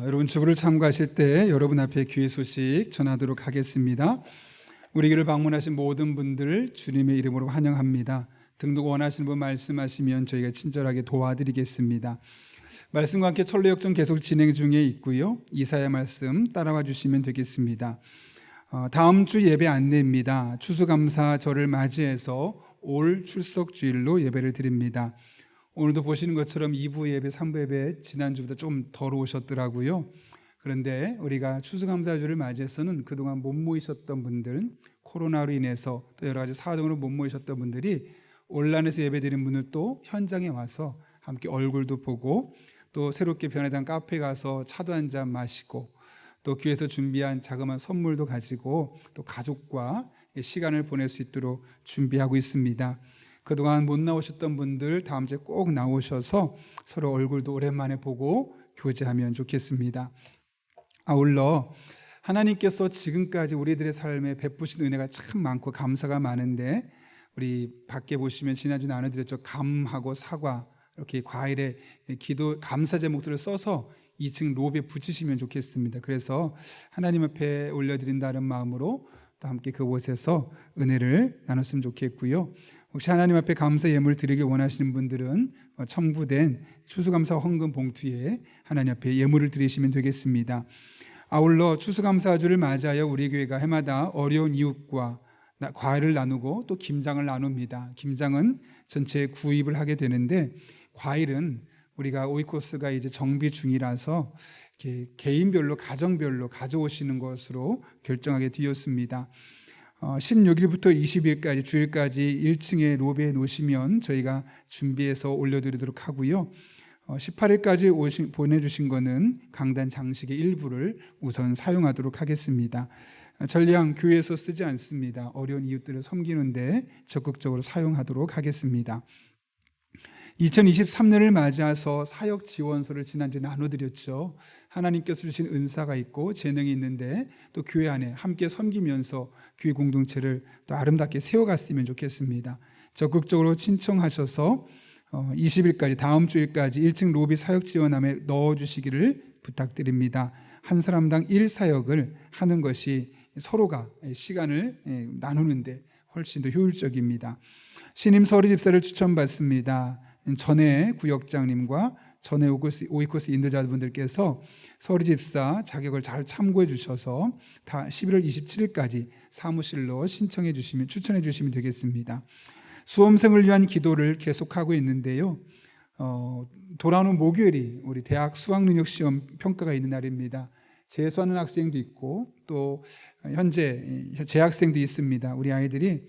여러분 주부를 참고하실 때 여러분 앞에 귀의 소식 전하도록 하겠습니다. 우리 교회를 방문하신 모든 분들 주님의 이름으로 환영합니다. 등록 원하시는 분 말씀하시면 저희가 친절하게 도와드리겠습니다. 말씀과 함께 철로역정 계속 진행 중에 있고요. 이사야 말씀 따라와 주시면 되겠습니다. 다음 주 예배 안내입니다. 추수감사절을 맞이해서 올 출석주일로 예배를 드립니다. 오늘도 보시는 것처럼 2부 예배, 3부 예배 지난주보다 좀 덜 오셨더라고요. 그런데 우리가 추수감사주를 맞이해서는 그동안 못 모이셨던 분들, 코로나로 인해서 또 여러 가지 사정으로 못 모이셨던 분들이 온라인에서 예배드린 분들 또 현장에 와서 함께 얼굴도 보고 또 새롭게 변해간 카페 가서 차도 한잔 마시고 또 교회에서 준비한 자그마한 선물도 가지고 또 가족과 시간을 보낼 수 있도록 준비하고 있습니다. 그동안 못 나오셨던 분들 다음 주에 꼭 나오셔서 서로 얼굴도 오랜만에 보고 교제하면 좋겠습니다. 아울러 하나님께서 지금까지 우리들의 삶에 베푸신 은혜가 참 많고 감사가 많은데 우리 밖에 보시면 지난주 나눠드렸죠. 감하고 사과 이렇게 과일에 기도 감사 제목들을 써서 2층 로비에 붙이시면 좋겠습니다. 그래서 하나님 앞에 올려드린다는 마음으로 또 함께 그곳에서 은혜를 나눴으면 좋겠고요. 혹시 하나님 앞에 감사 예물 드리길 원하시는 분들은 첨부된 추수감사 헌금 봉투에 하나님 앞에 예물을 드리시면 되겠습니다. 아울러 추수감사주를 맞이하여 우리 교회가 해마다 어려운 이웃과 과일을 나누고 또 김장을 나눕니다. 김장은 전체 구입을 하게 되는데 과일은 우리가 오이코스가 이제 정비 중이라서 이렇게 개인별로 가정별로 가져오시는 것으로 결정하게 되었습니다. 16일부터 20일까지 주일까지 1층에 로비에 놓으시면 저희가 준비해서 올려드리도록 하고요. 18일까지 보내주신 거는 강단 장식의 일부를 우선 사용하도록 하겠습니다. 전량 교회에서 쓰지 않습니다. 어려운 이웃들을 섬기는데 적극적으로 사용하도록 하겠습니다. 2023년을 맞이해서 사역 지원서를 지난주에 나눠드렸죠. 하나님께서 주신 은사가 있고 재능이 있는데 또 교회 안에 함께 섬기면서 교회 공동체를 또 아름답게 세워갔으면 좋겠습니다. 적극적으로 신청하셔서 20일까지 다음 주일까지 1층 로비 사역 지원함에 넣어주시기를 부탁드립니다. 한 사람당 1사역을 하는 것이 서로가 시간을 나누는데 훨씬 더 효율적입니다. 신임 서리 집사를 추천받습니다. 전에 구역장님과 전에 오이코스 인도자분들께서 서리 집사 자격을 잘 참고해 주셔서 다 11월 27일까지 사무실로 신청해 주시면 추천해 주시면 되겠습니다. 수험생을 위한 기도를 계속하고 있는데요. 돌아오는 목요일이 우리 대학 수학능력시험 평가가 있는 날입니다. 재수하는 학생도 있고 또 현재 재학생도 있습니다. 우리 아이들이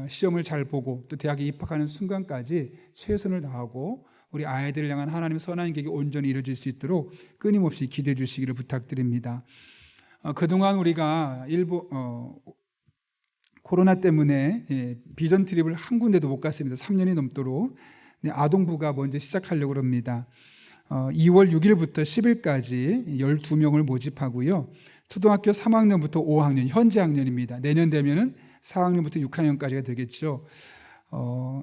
시험을 잘 보고 또 대학에 입학하는 순간까지 최선을 다하고 우리 아이들을 향한 하나님의 선한 계획이 온전히 이루어질 수 있도록 끊임없이 기도해 주시기를 부탁드립니다. 그동안 우리가 코로나 때문에 비전 트립을 한 군데도 못 갔습니다. 3년이 넘도록. 아동부가 먼저 시작하려고 합니다. 2월 6일부터 10일까지 12명을 모집하고요. 초등학교 3학년부터 5학년, 현재 학년입니다. 내년 되면은 4학년부터 6학년까지가 되겠죠.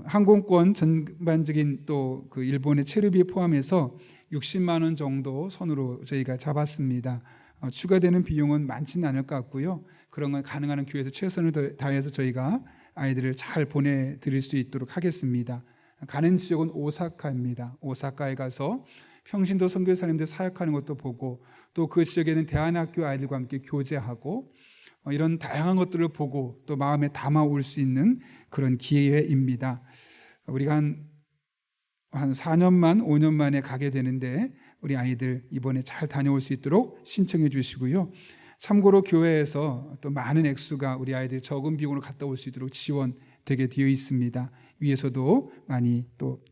항공권 전반적인 또 그 일본의 체류비 포함해서 60만 원 정도 선으로 저희가 잡았습니다. 추가되는 비용은 많지는 않을 것 같고요. 그런 건 가능한 한 교회에서 최선을 다해서 저희가 아이들을 잘 보내드릴 수 있도록 하겠습니다. 가는 지역은 오사카입니다. 오사카에 가서 평신도 선교사님들 사역하는 것도 보고 또 그 지역에는 대안학교 아이들과 함께 교제하고 이런 다양한 것들을 보고 또 마음에 담아올 수 있는 그런 기회입니다. 우리가 한 4년만 5년 만에 가게 되는데 우리 아이들 이번에 잘 다녀올 수 있도록 신청해 주시고요. 참고로 교회에서 또 많은 액수가 우리 아이들 적은 비용으로 갔다 올 수 있도록 지원되게 되어 있습니다. 위에서도 많이 또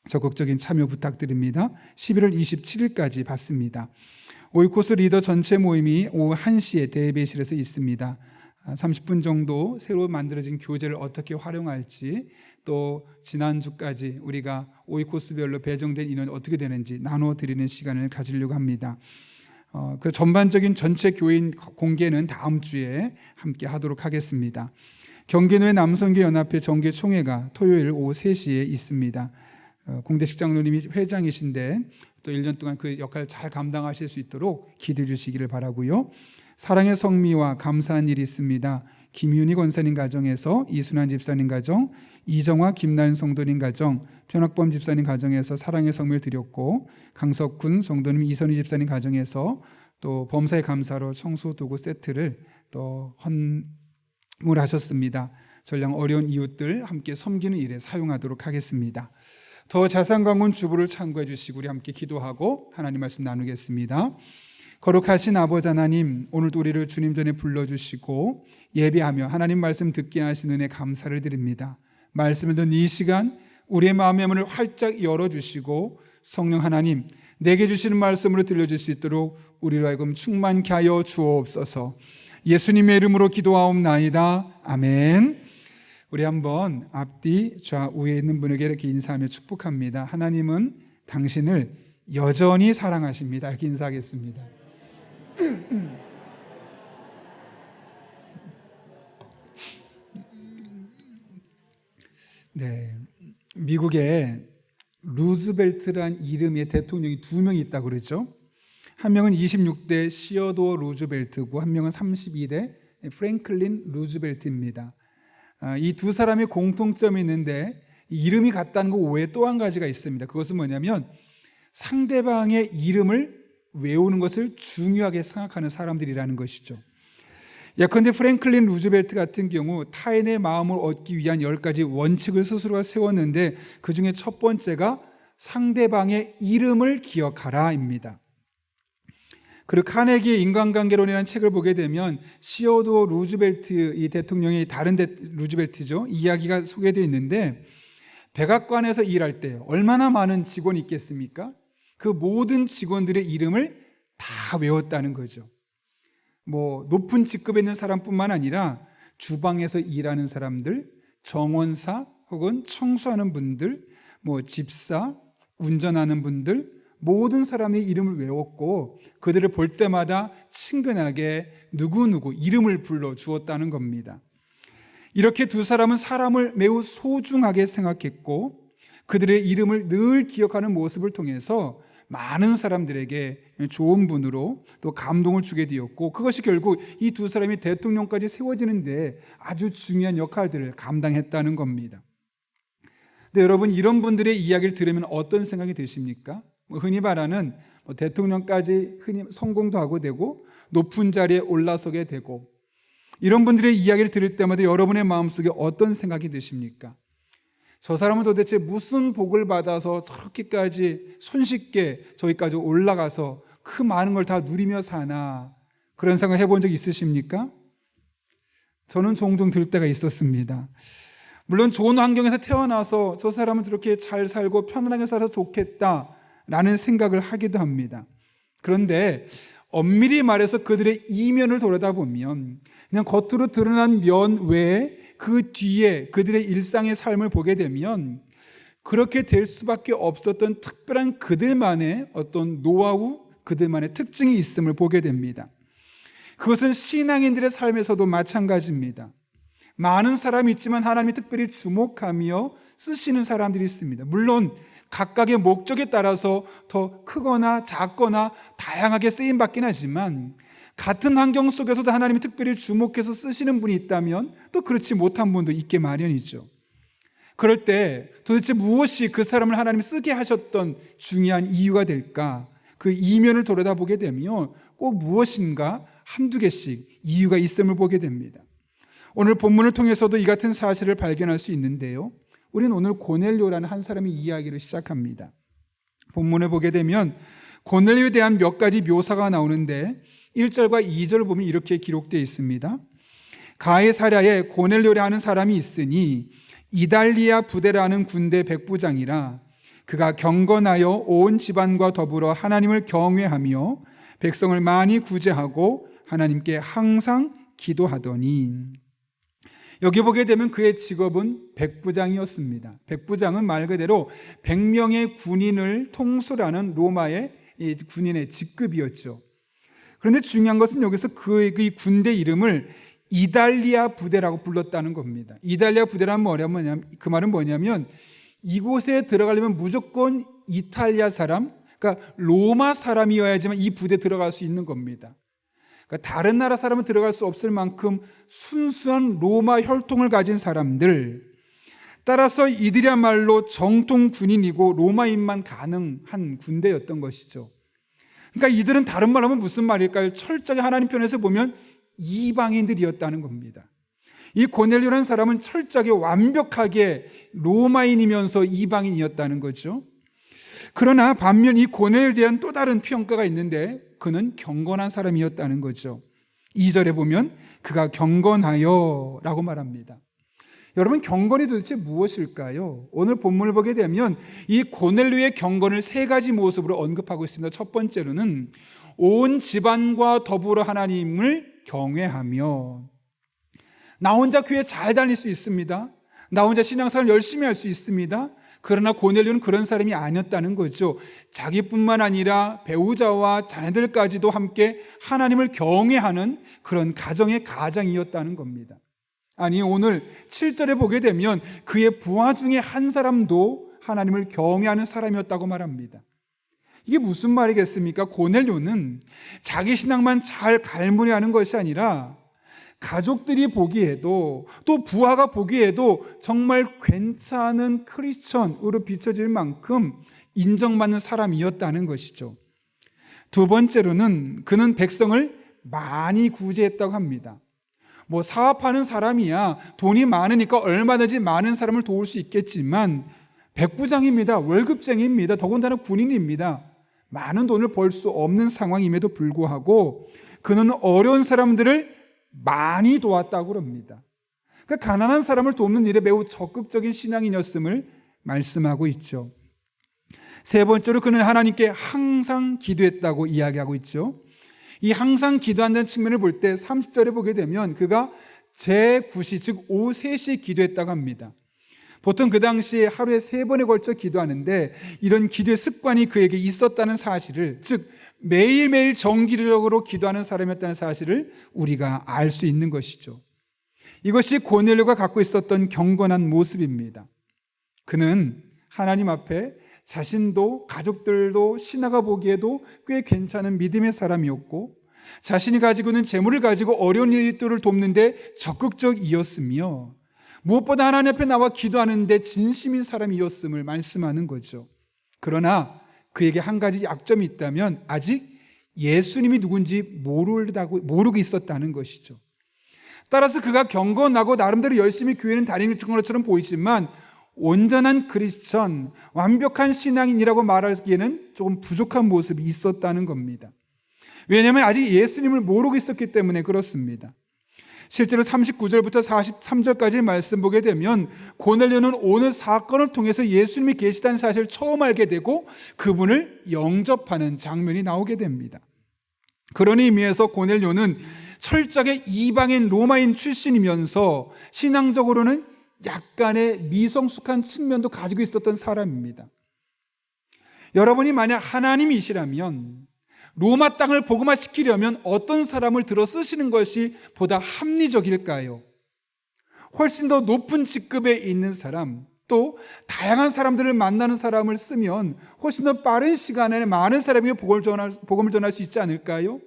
적극적인 참여 부탁드립니다. 11월 27일까지 받습니다. 오이코스 리더 전체 모임이 오후 1시에 대배실에서 있습니다. 30분 정도 새로 만들어진 교재를 어떻게 활용할지 또 지난주까지 우리가 오이코스별로 배정된 인원이 어떻게 되는지 나눠드리는 시간을 가지려고 합니다. 그 전반적인 전체 교인 공개는 다음 주에 함께 하도록 하겠습니다. 경기도의 남성교연합회 정기총회가 토요일 오후 3시에 있습니다. 공대식 장로님이 회장이신데 또 1년 동안 그 역할을 잘 감당하실 수 있도록 기도해 주시기를 바라고요. 사랑의 성미와 감사한 일이 있습니다. 김윤희 권사님 가정에서 이순환 집사님 가정, 이정화 김나연 성도님 가정, 변학범 집사님 가정에서 사랑의 성미를 드렸고, 강석훈 성도님, 이선희 집사님 가정에서 또 범사의 감사로 청소 도구 세트를 또 헌물하셨습니다. 전량 어려운 이웃들 함께 섬기는 일에 사용하도록 하겠습니다. 더 자산광군 주부를 참고해 주시고 우리 함께 기도하고 하나님 말씀 나누겠습니다. 거룩하신 아버지 하나님, 오늘도 우리를 주님 전에 불러주시고 예배하며 하나님 말씀 듣게 하신 은혜 감사를 드립니다. 말씀을 듣는 이 시간 우리의 마음의 문을 활짝 열어주시고 성령 하나님, 내게 주시는 말씀으로 들려줄 수 있도록 우리로 하여금 충만케 하여 주옵소서. 예수님의 이름으로 기도하옵나이다. 아멘. 우리 한번 앞뒤 좌우에 있는 분에게 이렇게 인사하며 축복합니다. 하나님은 당신을 여전히 사랑하십니다. 이렇게 인사하겠습니다. 네, 미국에 루즈벨트란 이름의 대통령이 2명이 있다고 그랬죠. 한 명은 26대 시어도어 루즈벨트고 한 명은 32대 프랭클린 루즈벨트입니다. 이 두 사람의 공통점이 있는데 이름이 같다는 것 외에 또 한 가지가 있습니다. 그것은 뭐냐면 상대방의 이름을 외우는 것을 중요하게 생각하는 사람들이라는 것이죠. 예컨대 프랭클린 루즈벨트 같은 경우 타인의 마음을 얻기 위한 10가지 원칙을 스스로가 세웠는데 그 중에 첫 번째가 상대방의 이름을 기억하라입니다. 그리고 카네기의 인간관계론이라는 책을 보게 되면 시어도어 루즈벨트 이 대통령이 다른 루즈벨트죠. 이야기가 소개되어 있는데 백악관에서 일할 때 얼마나 많은 직원이 있겠습니까? 그 모든 직원들의 이름을 다 외웠다는 거죠. 뭐 높은 직급에 있는 사람뿐만 아니라 주방에서 일하는 사람들, 정원사 혹은 청소하는 분들, 뭐 집사, 운전하는 분들, 모든 사람의 이름을 외웠고 그들을 볼 때마다 친근하게 누구누구 이름을 불러 주었다는 겁니다. 이렇게 두 사람은 사람을 매우 소중하게 생각했고 그들의 이름을 늘 기억하는 모습을 통해서 많은 사람들에게 좋은 분으로 또 감동을 주게 되었고 그것이 결국 이 두 사람이 대통령까지 세워지는데 아주 중요한 역할들을 감당했다는 겁니다. 근데 여러분, 이런 분들의 이야기를 들으면 어떤 생각이 드십니까? 흔히 말하는 대통령까지 흔히 성공도 하고 되고 높은 자리에 올라서게 되고 이런 분들의 이야기를 들을 때마다 여러분의 마음속에 어떤 생각이 드십니까? 저 사람은 도대체 무슨 복을 받아서 저렇게까지 손쉽게 저기까지 올라가서 그 많은 걸 다 누리며 사나, 그런 생각 해본 적 있으십니까? 저는 종종 들 때가 있었습니다. 물론 좋은 환경에서 태어나서 저 사람은 저렇게 잘 살고 편안하게 살아서 좋겠다라는 생각을 하기도 합니다. 그런데 엄밀히 말해서 그들의 이면을 돌아다보면 그냥 겉으로 드러난 면 외에 그 뒤에 그들의 일상의 삶을 보게 되면 그렇게 될 수밖에 없었던 특별한 그들만의 어떤 노하우, 그들만의 특징이 있음을 보게 됩니다. 그것은 신앙인들의 삶에서도 마찬가지입니다. 많은 사람이 있지만 하나님이 특별히 주목하며 쓰시는 사람들이 있습니다. 물론 각각의 목적에 따라서 더 크거나 작거나 다양하게 쓰임받긴 하지만 같은 환경 속에서도 하나님이 특별히 주목해서 쓰시는 분이 있다면 또 그렇지 못한 분도 있게 마련이죠. 그럴 때 도대체 무엇이 그 사람을 하나님이 쓰게 하셨던 중요한 이유가 될까? 그 이면을 돌아다보게 되면 꼭 무엇인가 한두 개씩 이유가 있음을 보게 됩니다. 오늘 본문을 통해서도 이 같은 사실을 발견할 수 있는데요. 우리는 오늘 고넬료라는 한 사람의 이야기를 시작합니다. 본문에 보게 되면 고넬료에 대한 몇 가지 묘사가 나오는데 1절과 2절을 보면 이렇게 기록되어 있습니다. 가이사랴에 고넬료라는 사람이 있으니 이달리아 부대라는 군대 백부장이라 그가 경건하여 온 집안과 더불어 하나님을 경외하며 백성을 많이 구제하고 하나님께 항상 기도하더니. 여기 보게 되면 그의 직업은 백부장이었습니다. 백부장은 말 그대로 100명의 군인을 통솔하는 로마의 군인의 직급이었죠. 그런데 중요한 것은 여기서 그 군대 이름을 이달리아 부대라고 불렀다는 겁니다. 이달리아 부대라는 그 말은 뭐냐면 이곳에 들어가려면 무조건 이탈리아 사람, 그러니까 로마 사람이어야지만 이 부대에 들어갈 수 있는 겁니다. 그러니까 다른 나라 사람은 들어갈 수 없을 만큼 순수한 로마 혈통을 가진 사람들, 따라서 이들이야말로 정통 군인이고 로마인만 가능한 군대였던 것이죠. 그러니까 이들은 다른 말로 하면 무슨 말일까요? 철저히 하나님 편에서 보면 이방인들이었다는 겁니다. 이 고넬료라는 사람은 철저하게 완벽하게 로마인이면서 이방인이었다는 거죠. 그러나 반면 이 고넬료에 대한 또 다른 평가가 있는데 그는 경건한 사람이었다는 거죠. 2절에 보면 그가 경건하여 라고 말합니다. 여러분, 경건이 도대체 무엇일까요? 오늘 본문을 보게 되면 이 고넬료의 경건을 세 가지 모습으로 언급하고 있습니다. 첫 번째로는 온 집안과 더불어 하나님을 경외하며, 나 혼자 교회 잘 다닐 수 있습니다. 나 혼자 신앙생활 열심히 할 수 있습니다. 그러나 고넬료는 그런 사람이 아니었다는 거죠. 자기뿐만 아니라 배우자와 자녀들까지도 함께 하나님을 경외하는 그런 가정의 가장이었다는 겁니다. 아니, 오늘 7절에 보게 되면 그의 부하 중에 한 사람도 하나님을 경외하는 사람이었다고 말합니다. 이게 무슨 말이겠습니까? 고넬료는 자기 신앙만 잘 갈무리하는 것이 아니라 가족들이 보기에도 또 부하가 보기에도 정말 괜찮은 크리스천으로 비춰질 만큼 인정받는 사람이었다는 것이죠. 두 번째로는 그는 백성을 많이 구제했다고 합니다. 사업하는 사람이야 돈이 많으니까 얼마든지 많은 사람을 도울 수 있겠지만 백부장입니다. 월급쟁이입니다. 더군다나 군인입니다. 많은 돈을 벌 수 없는 상황임에도 불구하고 그는 어려운 사람들을 많이 도왔다고 합니다. 그러니까 가난한 사람을 돕는 일에 매우 적극적인 신앙인이었음을 말씀하고 있죠. 세 번째로 그는 하나님께 항상 기도했다고 이야기하고 있죠. 이 항상 기도한다는 측면을 볼 때 30절에 보게 되면 그가 제9시 즉 오후 3시에 기도했다고 합니다. 보통 그 당시에 하루에 3번에 걸쳐 기도하는데 이런 기도의 습관이 그에게 있었다는 사실을, 즉 매일매일 정기적으로 기도하는 사람이었다는 사실을 우리가 알 수 있는 것이죠. 이것이 고넬료가 갖고 있었던 경건한 모습입니다. 그는 하나님 앞에 자신도 가족들도 신하가 보기에도 꽤 괜찮은 믿음의 사람이었고 자신이 가지고 있는 재물을 가지고 어려운 일들을 돕는데 적극적이었으며 무엇보다 하나님 앞에 나와 기도하는데 진심인 사람이었음을 말씀하는 거죠. 그러나 그에게 한 가지 약점이 있다면 아직 예수님이 누군지 모르고 있었다는 것이죠. 따라서 그가 경건하고 나름대로 열심히 교회는 다니는 것처럼 보이지만 온전한 크리스천, 완벽한 신앙인이라고 말하기에는 조금 부족한 모습이 있었다는 겁니다. 왜냐하면 아직 예수님을 모르고 있었기 때문에 그렇습니다. 실제로 39절부터 43절까지의 말씀 보게 되면 고넬료는 오늘 사건을 통해서 예수님이 계시다는 사실을 처음 알게 되고 그분을 영접하는 장면이 나오게 됩니다. 그런 의미에서 고넬료는 철저하게 이방인 로마인 출신이면서 신앙적으로는 약간의 미성숙한 측면도 가지고 있었던 사람입니다. 여러분이 만약 하나님이시라면 로마 땅을 복음화시키려면 어떤 사람을 들어 쓰시는 것이 보다 합리적일까요? 훨씬 더 높은 직급에 있는 사람, 또 다양한 사람들을 만나는 사람을 쓰면 훨씬 더 빠른 시간에 많은 사람에게 복음을 전할 수 있지 않을까요?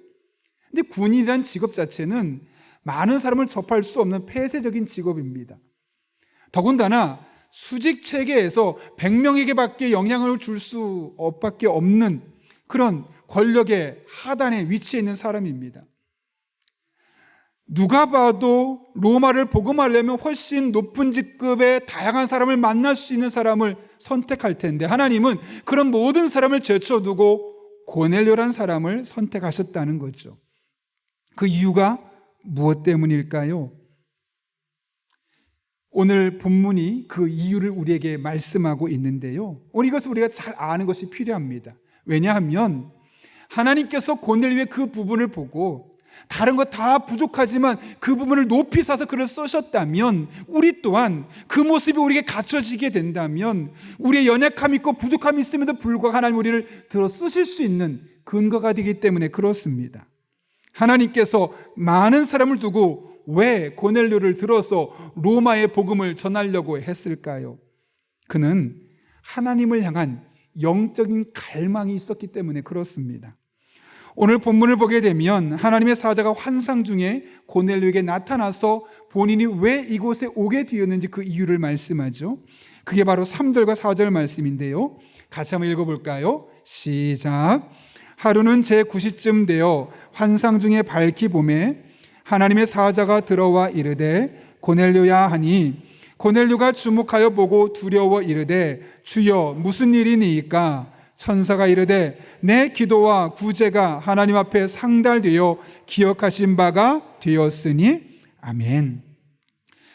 근데 군인이란 직업 자체는 많은 사람을 접할 수 없는 폐쇄적인 직업입니다. 더군다나 수직 체계에서 100명에게밖에 영향을 줄 수밖에 없는 그런 권력의 하단에 위치해 있는 사람입니다. 누가 봐도 로마를 복음하려면 훨씬 높은 직급의 다양한 사람을 만날 수 있는 사람을 선택할 텐데 하나님은 그런 모든 사람을 제쳐두고 고넬료란 사람을 선택하셨다는 거죠. 그 이유가 무엇 때문일까요? 오늘 본문이 그 이유를 우리에게 말씀하고 있는데요, 이것을 우리가 잘 아는 것이 필요합니다. 왜냐하면 하나님께서 고넬료의 그 부분을 보고 다른 거 다 부족하지만 그 부분을 높이 사서 그를 쓰셨다면 우리 또한 그 모습이 우리에게 갖춰지게 된다면 우리의 연약함이 있고 부족함이 있음에도 불구하고 하나님 우리를 들어 쓰실 수 있는 근거가 되기 때문에 그렇습니다. 하나님께서 많은 사람을 두고 왜 고넬료를 들어서 로마의 복음을 전하려고 했을까요? 그는 하나님을 향한 영적인 갈망이 있었기 때문에 그렇습니다. 오늘 본문을 보게 되면 하나님의 사자가 환상 중에 고넬료에게 나타나서 본인이 왜 이곳에 오게 되었는지 그 이유를 말씀하죠. 그게 바로 3절과 4절 말씀인데요. 같이 한번 읽어볼까요? 시작. 하루는 제9시쯤 되어 환상 중에 밝히 보매 하나님의 사자가 들어와 이르되 고넬료야 하니 고넬료가 주목하여 보고 두려워 이르되 주여 무슨 일이니이까? 천사가 이르되 내 기도와 구제가 하나님 앞에 상달되어 기억하신 바가 되었으니 아멘.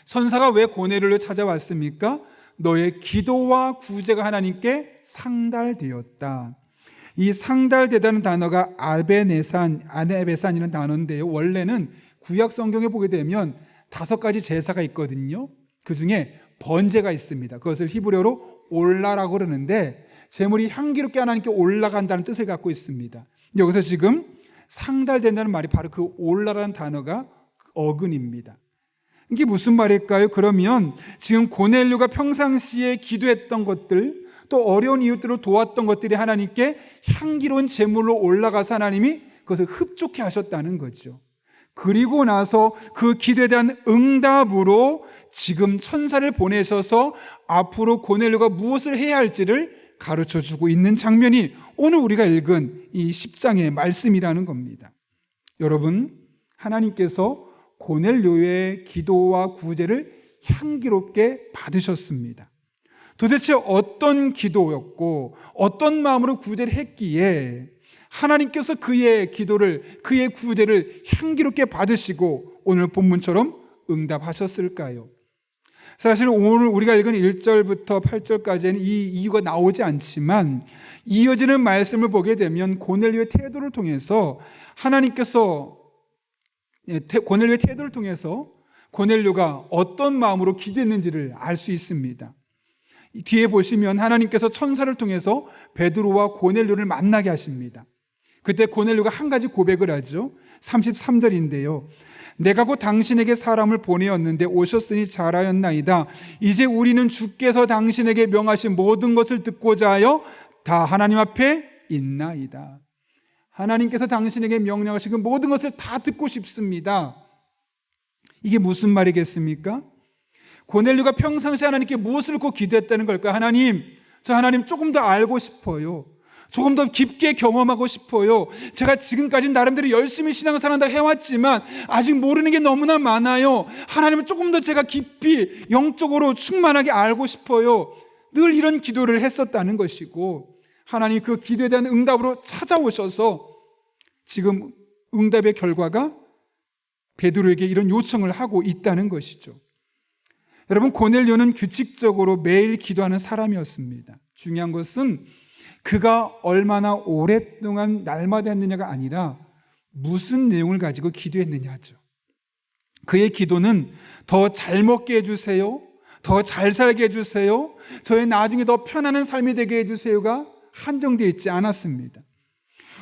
천사가 왜 고넬료를 찾아왔습니까? 너의 기도와 구제가 하나님께 상달되었다. 이 상달되다는 단어가 아베네산이라는 단어인데요. 원래는 구약 성경에 보게 되면 5가지 제사가 있거든요. 그 중에 번제가 있습니다. 그것을 히브리어로 올라라고 그러는데 제물이 향기롭게 하나님께 올라간다는 뜻을 갖고 있습니다. 여기서 지금 상달된다는 말이 바로 그 올라라는 단어가 어근입니다. 이게 무슨 말일까요? 그러면 지금 고넬료가 평상시에 기도했던 것들, 또 어려운 이웃들을 도왔던 것들이 하나님께 향기로운 제물로 올라가서 하나님이 그것을 흡족해 하셨다는 거죠. 그리고 나서 그 기도에 대한 응답으로 지금 천사를 보내셔서 앞으로 고넬료가 무엇을 해야 할지를 가르쳐주고 있는 장면이 오늘 우리가 읽은 이 10장의 말씀이라는 겁니다. 여러분, 하나님께서 고넬료의 기도와 구제를 향기롭게 받으셨습니다. 도대체 어떤 기도였고 어떤 마음으로 구제를 했기에 하나님께서 그의 기도를, 그의 구제를 향기롭게 받으시고 오늘 본문처럼 응답하셨을까요? 사실 오늘 우리가 읽은 1절부터 8절까지는 이 이유가 나오지 않지만 이어지는 말씀을 보게 되면 고넬료의 태도를 통해서 하나님께서 고넬료의 태도를 통해서 고넬료가 어떤 마음으로 기도했는지를 알 수 있습니다. 뒤에 보시면 하나님께서 천사를 통해서 베드로와 고넬료를 만나게 하십니다. 그때 고넬료가 한 가지 고백을 하죠. 33절인데요. 내가 곧 당신에게 사람을 보내었는데 오셨으니 잘하였나이다. 이제 우리는 주께서 당신에게 명하신 모든 것을 듣고자 하여 다 하나님 앞에 있나이다. 하나님께서 당신에게 명령하신 그 모든 것을 다 듣고 싶습니다. 이게 무슨 말이겠습니까? 고넬료가 평상시 하나님께 무엇을 꼭 기도했다는 걸까요? 하나님, 저 하나님 조금 더 알고 싶어요. 조금 더 깊게 경험하고 싶어요. 제가 지금까지 나름대로 열심히 신앙생활을 해왔지만 아직 모르는 게 너무나 많아요. 하나님을 조금 더 제가 깊이 영적으로 충만하게 알고 싶어요. 늘 이런 기도를 했었다는 것이고 하나님 그 기도에 대한 응답으로 찾아오셔서 지금 응답의 결과가 베드로에게 이런 요청을 하고 있다는 것이죠. 여러분, 고넬료는 규칙적으로 매일 기도하는 사람이었습니다. 중요한 것은 그가 얼마나 오랫동안 날마다 했느냐가 아니라 무슨 내용을 가지고 기도했느냐죠. 그의 기도는 더 잘 먹게 해주세요, 더 잘 살게 해주세요, 저의 나중에 더 편안한 삶이 되게 해주세요가 한정되어 있지 않았습니다.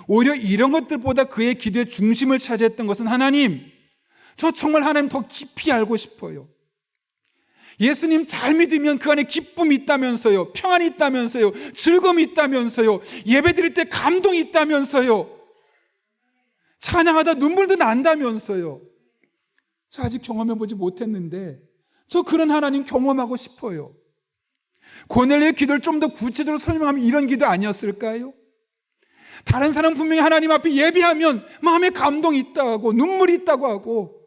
오히려 이런 것들보다 그의 기도의 중심을 차지했던 것은 하나님, 저 정말 하나님 더 깊이 알고 싶어요. 예수님 잘 믿으면 그 안에 기쁨이 있다면서요, 평안이 있다면서요, 즐거움이 있다면서요, 예배 드릴 때 감동이 있다면서요, 찬양하다 눈물도 난다면서요. 저 아직 경험해보지 못했는데 저 그런 하나님 경험하고 싶어요. 고넬료의 기도를 좀 더 구체적으로 설명하면 이런 기도 아니었을까요? 다른 사람 분명히 하나님 앞에 예배하면 마음에 감동이 있다고, 눈물이 있다고 하고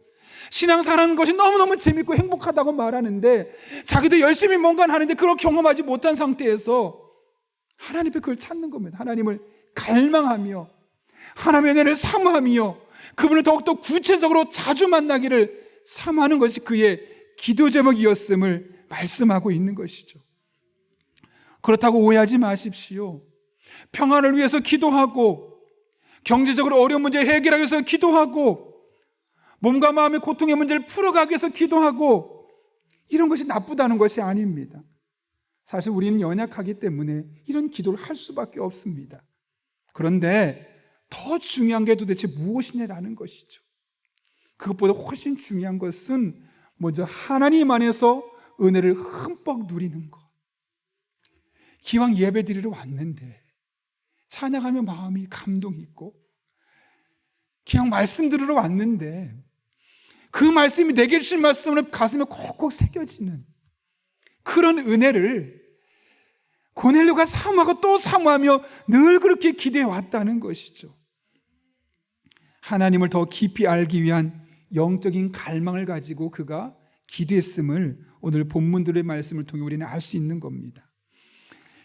신앙생활하는 것이 너무너무 재밌고 행복하다고 말하는데 자기도 열심히 뭔가 하는데 그걸 경험하지 못한 상태에서 하나님 앞에 그걸 찾는 겁니다. 하나님을 갈망하며 하나님의 은혜를 사모하며 그분을 더욱더 구체적으로 자주 만나기를 사모하는 것이 그의 기도 제목이었음을 말씀하고 있는 것이죠. 그렇다고 오해하지 마십시오. 평안을 위해서 기도하고 경제적으로 어려운 문제를 해결하기 위해서 기도하고 몸과 마음의 고통의 문제를 풀어가기 위해서 기도하고 이런 것이 나쁘다는 것이 아닙니다. 사실 우리는 연약하기 때문에 이런 기도를 할 수밖에 없습니다. 그런데 더 중요한 게 도대체 무엇이냐라는 것이죠. 그것보다 훨씬 중요한 것은 먼저 하나님 안에서 은혜를 흠뻑 누리는 것. 기왕 예배드리러 왔는데 찬양하며 마음이 감동이 있고, 기왕 말씀 들으러 왔는데 그 말씀이 내게 주신 말씀으로 가슴에 콕콕 새겨지는 그런 은혜를 고넬료가 사모하고 또 사모하며 늘 그렇게 기도해 왔다는 것이죠. 하나님을 더 깊이 알기 위한 영적인 갈망을 가지고 그가 기도했음을 오늘 본문들의 말씀을 통해 우리는 알 수 있는 겁니다.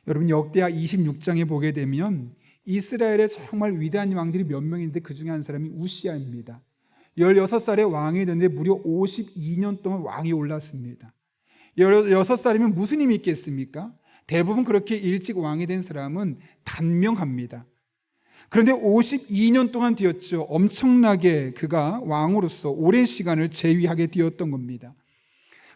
여러분, 역대하 26장에 보게 되면 이스라엘의 정말 위대한 왕들이 몇 명인데 그 중에 한 사람이 우시야입니다. 16살에 왕이 됐는데 무려 52년 동안 왕이 올랐습니다. 16살이면 무슨 힘이 있겠습니까? 대부분 그렇게 일찍 왕이 된 사람은 단명합니다. 그런데 52년 동안 되었죠. 엄청나게 그가 왕으로서 오랜 시간을 재위하게 되었던 겁니다.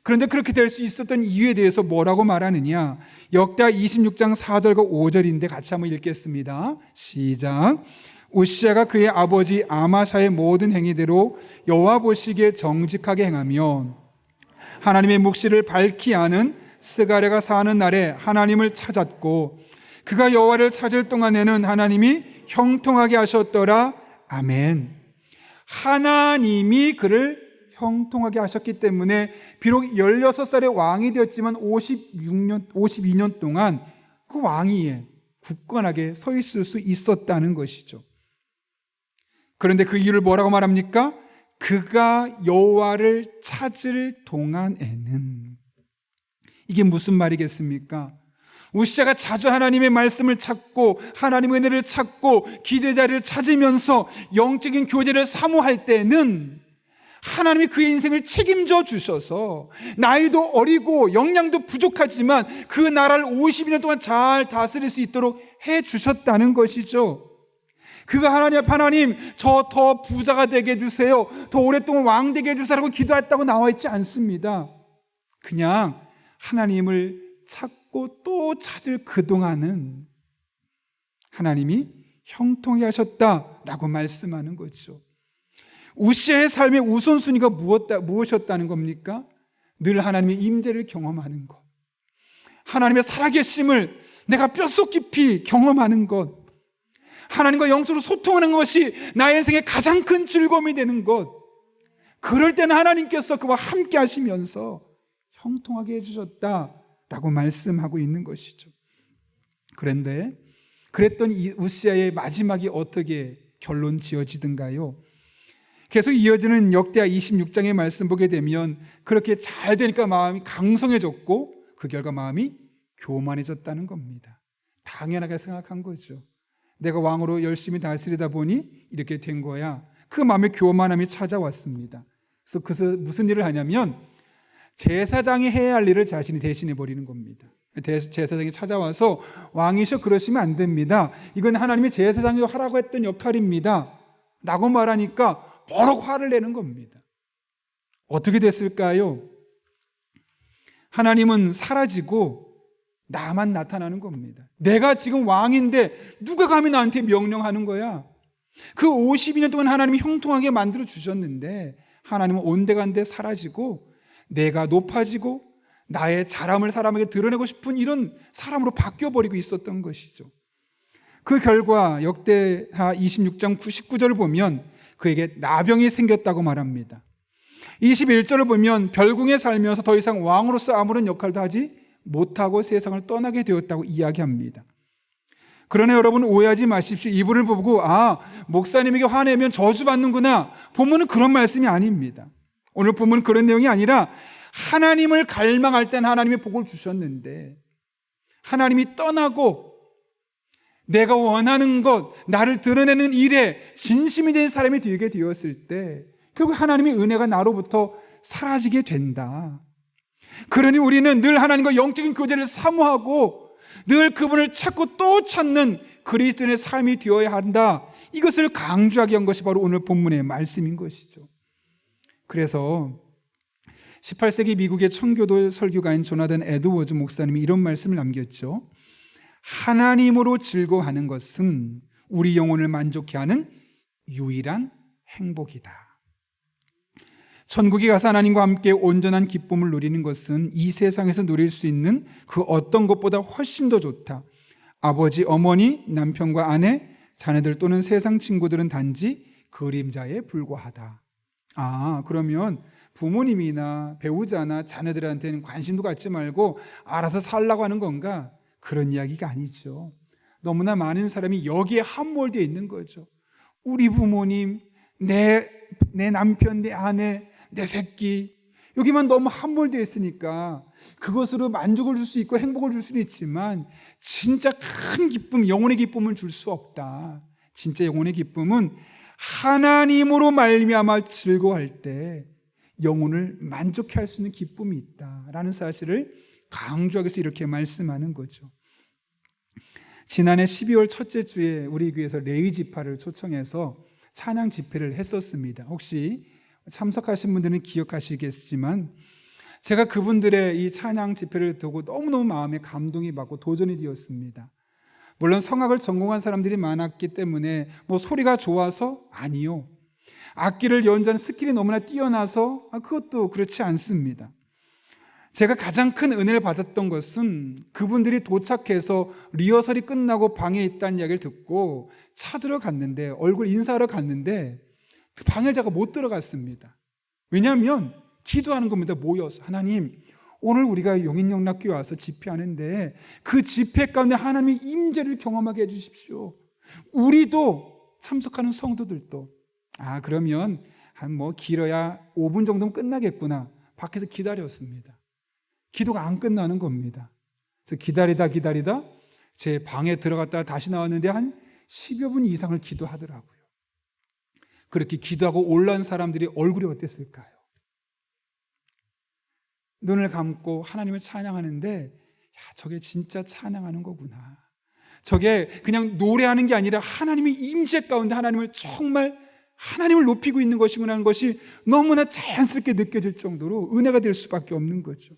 그런데 그렇게 될 수 있었던 이유에 대해서 뭐라고 말하느냐? 역대하 26장 4절과 5절인데 같이 한번 읽겠습니다. 시작. 우시야가 그의 아버지 아마샤의 모든 행위대로 여호와 보시기에 정직하게 행하며 하나님의 묵시를 밝히 아는 스가랴가 사는 날에 하나님을 찾았고 그가 여호와를 찾을 동안에는 하나님이 형통하게 하셨더라. 아멘. 하나님이 그를 형통하게 하셨기 때문에 비록 16살에 왕이 되었지만 52년 동안 그 왕위에 굳건하게 서 있을 수 있었다는 것이죠. 그런데 그 이유를 뭐라고 말합니까? 그가 여호와를 찾을 동안에는. 이게 무슨 말이겠습니까? 우시야가 자주 하나님의 말씀을 찾고 하나님의 은혜를 찾고 기도의 자리를 찾으면서 영적인 교제를 사모할 때는 하나님이 그의 인생을 책임져 주셔서 나이도 어리고 역량도 부족하지만 그 나라를 52년 동안 잘 다스릴 수 있도록 해 주셨다는 것이죠. 그가 하나님 앞에 하나님 저 더 부자가 되게 해주세요, 더 오랫동안 왕 되게 해주세요라고 기도했다고 나와 있지 않습니다. 그냥 하나님을 찾고 또 찾을 그동안은 하나님이 형통하게 하셨다라고 말씀하는 거죠. 우시야의 삶의 우선순위가 무엇이었다는 겁니까? 늘 하나님의 임재를 경험하는 것, 하나님의 살아계심을 내가 뼛속 깊이 경험하는 것, 하나님과 영적으로 소통하는 것이 나의 인생의 가장 큰 즐거움이 되는 것. 그럴 때는 하나님께서 그와 함께 하시면서 형통하게 해주셨다라고 말씀하고 있는 것이죠. 그런데 그랬던 이 우시야의 마지막이 어떻게 결론 지어지든가요? 계속 이어지는 역대하 26장의 말씀 보게 되면 그렇게 잘 되니까 마음이 강성해졌고 그 결과 마음이 교만해졌다는 겁니다. 당연하게 생각한 거죠. 내가 왕으로 열심히 다스리다 보니 이렇게 된 거야. 그 마음에 교만함이 찾아왔습니다. 그래서 무슨 일을 하냐면 제사장이 해야 할 일을 자신이 대신해 버리는 겁니다. 제사장이 찾아와서 왕이셔 그러시면 안 됩니다, 이건 하나님이 제사장이 하라고 했던 역할입니다 라고 말하니까 버럭 화를 내는 겁니다. 어떻게 됐을까요? 하나님은 사라지고 나만 나타나는 겁니다. 내가 지금 왕인데 누가 감히 나한테 명령하는 거야? 그 52년 동안 하나님이 형통하게 만들어 주셨는데 하나님은 온데간데 사라지고 내가 높아지고 나의 자랑을 사람에게 드러내고 싶은 이런 사람으로 바뀌어버리고 있었던 것이죠. 그 결과 역대하 26장 19절을 보면 그에게 나병이 생겼다고 말합니다. 21절을 보면 별궁에 살면서 더 이상 왕으로서 아무런 역할도 하지 못하고 세상을 떠나게 되었다고 이야기합니다. 그러나 여러분 오해하지 마십시오. 이분을 보고 목사님에게 화내면 저주받는구나, 본문은 그런 말씀이 아닙니다. 오늘 본문은 그런 내용이 아니라 하나님을 갈망할 땐 하나님의 복을 주셨는데 하나님이 떠나고 내가 원하는 것, 나를 드러내는 일에 진심이 된 사람이 되게 되었을 때 결국 하나님의 은혜가 나로부터 사라지게 된다. 그러니 우리는 늘 하나님과 영적인 교제를 사모하고 늘 그분을 찾고 또 찾는 그리스도인의 삶이 되어야 한다. 이것을 강조하게 한 것이 바로 오늘 본문의 말씀인 것이죠. 그래서 18세기 미국의 청교도 설교가인 조나단 에드워즈 목사님이 이런 말씀을 남겼죠. 하나님으로 즐거워하는 것은 우리 영혼을 만족해 하는 유일한 행복이다. 천국에 가서 하나님과 함께 온전한 기쁨을 누리는 것은 이 세상에서 누릴 수 있는 그 어떤 것보다 훨씬 더 좋다. 아버지, 어머니, 남편과 아내, 자녀들 또는 세상 친구들은 단지 그림자에 불과하다. 그러면 부모님이나 배우자나 자녀들한테는 관심도 갖지 말고 알아서 살라고 하는 건가? 그런 이야기가 아니죠. 너무나 많은 사람이 여기에 함몰되어 있는 거죠. 우리 부모님, 내 남편, 내 아내, 내 새끼, 여기만 너무 함몰되어 있으니까 그것으로 만족을 줄 수 있고 행복을 줄 수는 있지만 진짜 큰 기쁨, 영혼의 기쁨을 줄 수 없다. 진짜 영혼의 기쁨은 하나님으로 말미암아 즐거워할 때 영혼을 만족해 할 수 있는 기쁨이 있다라는 사실을 강조하기 위해서 이렇게 말씀하는 거죠. 지난해 12월 첫째 주에 우리 교회에서 레위 지파를 초청해서 찬양 집회를 했었습니다. 혹시 참석하신 분들은 기억하시겠지만 제가 그분들의 이 찬양 집회를 두고 너무너무 마음에 감동이 받고 도전이 되었습니다. 물론 성악을 전공한 사람들이 많았기 때문에 소리가 좋아서 아니요. 악기를 연주하는 스킬이 너무나 뛰어나서 그것도 그렇지 않습니다. 제가 가장 큰 은혜를 받았던 것은 그분들이 도착해서 리허설이 끝나고 방에 있다는 이야기를 듣고 찾으러 갔는데, 얼굴 인사하러 갔는데 그 방에 제가 못 들어갔습니다. 왜냐하면 기도하는 겁니다. 모여서 하나님, 오늘 우리가 용인영락교회 와서 집회하는데 그 집회 가운데 하나님의 임재를 경험하게 해주십시오. 우리도 참석하는 성도들도. 그러면 길어야 5분 정도면 끝나겠구나. 밖에서 기다렸습니다. 기도가 안 끝나는 겁니다. 그래서 기다리다 제 방에 들어갔다가 다시 나왔는데 한 10여 분 이상을 기도하더라고요. 그렇게 기도하고 올라온 사람들이 얼굴이 어땠을까요? 눈을 감고 하나님을 찬양하는데 저게 진짜 찬양하는 거구나. 저게 그냥 노래하는 게 아니라 하나님의 임재 가운데 하나님을 높이고 있는 것이구나 하는 것이 너무나 자연스럽게 느껴질 정도로 은혜가 될 수밖에 없는 거죠.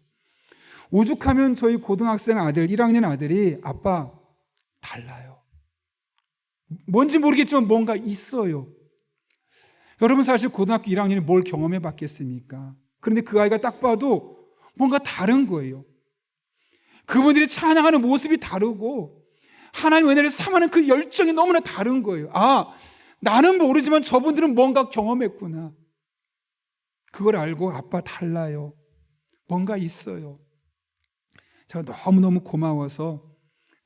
오죽하면 저희 고등학생 아들, 1학년 아들이 아빠 달라요. 뭔지 모르겠지만 뭔가 있어요. 여러분 사실 고등학교 1학년이 뭘 경험해 봤겠습니까? 그런데 그 아이가 딱 봐도 뭔가 다른 거예요. 그분들이 찬양하는 모습이 다르고 하나님의 은혜를 삼하는 그 열정이 너무나 다른 거예요. 나는 모르지만 저분들은 뭔가 경험했구나. 그걸 알고 아빠 달라요. 뭔가 있어요. 제가 너무너무 고마워서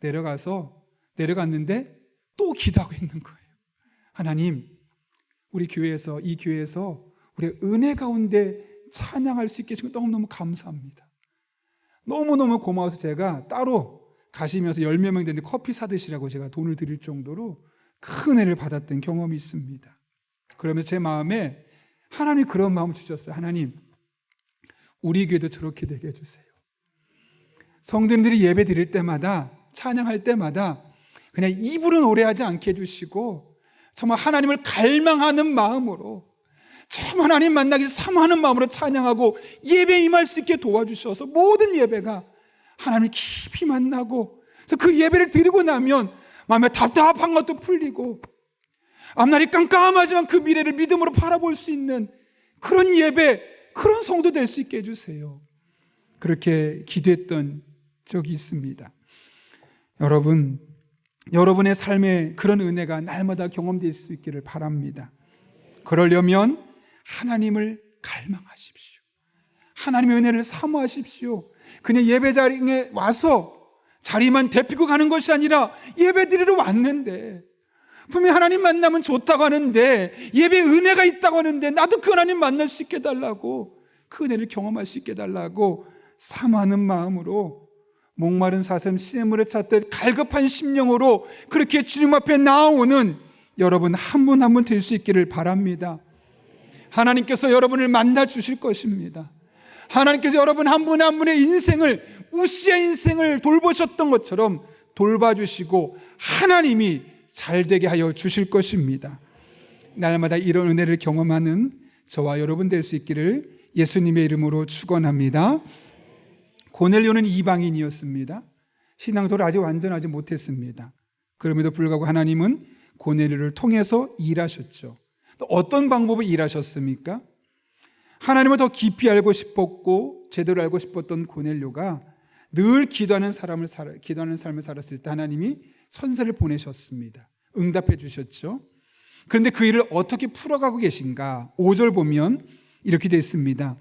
내려갔는데 또 기도하고 있는 거예요. 하나님, 우리 교회에서, 이 교회에서 우리 은혜 가운데 찬양할 수 있게 해주셔서 너무너무 감사합니다. 너무너무 고마워서 제가 따로 가시면서 10명 되는데 커피 사드시라고 제가 돈을 드릴 정도로 큰 은혜를 받았던 경험이 있습니다. 그러면서 제 마음에 하나님 그런 마음을 주셨어요. 하나님, 우리 교회도 저렇게 되게 해주세요. 성도님들이 예배 드릴 때마다, 찬양할 때마다 그냥 입으로 노래하지 않게 해주시고 정말 하나님을 갈망하는 마음으로, 정말 하나님 만나기를 사모하는 마음으로 찬양하고 예배에 임할 수 있게 도와주셔서 모든 예배가 하나님을 깊이 만나고, 그래서 그 예배를 드리고 나면 마음에 답답한 것도 풀리고 앞날이 깜깜하지만 그 미래를 믿음으로 바라볼 수 있는 그런 예배, 그런 성도 될 수 있게 해주세요. 그렇게 기도했던 적이 있습니다. 여러분, 여러분의 삶에 그런 은혜가 날마다 경험될 수 있기를 바랍니다. 그러려면 하나님을 갈망하십시오. 하나님의 은혜를 사모하십시오. 그냥 예배 자리에 와서 자리만 데피고 가는 것이 아니라 예배 드리러 왔는데, 분명히 하나님 만나면 좋다고 하는데, 예배에 은혜가 있다고 하는데 나도 그 하나님 만날 수 있게 해달라고, 그 은혜를 경험할 수 있게 해달라고 사모하는 마음으로 목마른 사슴 시냇물을 찾듯 갈급한 심령으로 그렇게 주님 앞에 나오는 여러분 한 분 한 분 될 수 있기를 바랍니다. 하나님께서 여러분을 만나 주실 것입니다. 하나님께서 여러분 한 분 한 분의 인생을, 우시의 인생을 돌보셨던 것처럼 돌봐주시고 하나님이 잘되게 하여 주실 것입니다. 날마다 이런 은혜를 경험하는 저와 여러분 될 수 있기를 예수님의 이름으로 축원합니다. 고넬료는 이방인이었습니다. 신앙도를 아직 완전하지 못했습니다. 그럼에도 불구하고 하나님은 고넬료를 통해서 일하셨죠. 어떤 방법으로 일하셨습니까? 하나님을 더 깊이 알고 싶었고 제대로 알고 싶었던 고넬료가 늘 기도하는 삶을 살았을 때 하나님이 선생을 보내셨습니다. 응답해 주셨죠. 그런데 그 일을 어떻게 풀어가고 계신가? 5절 보면 이렇게 되어 있습니다.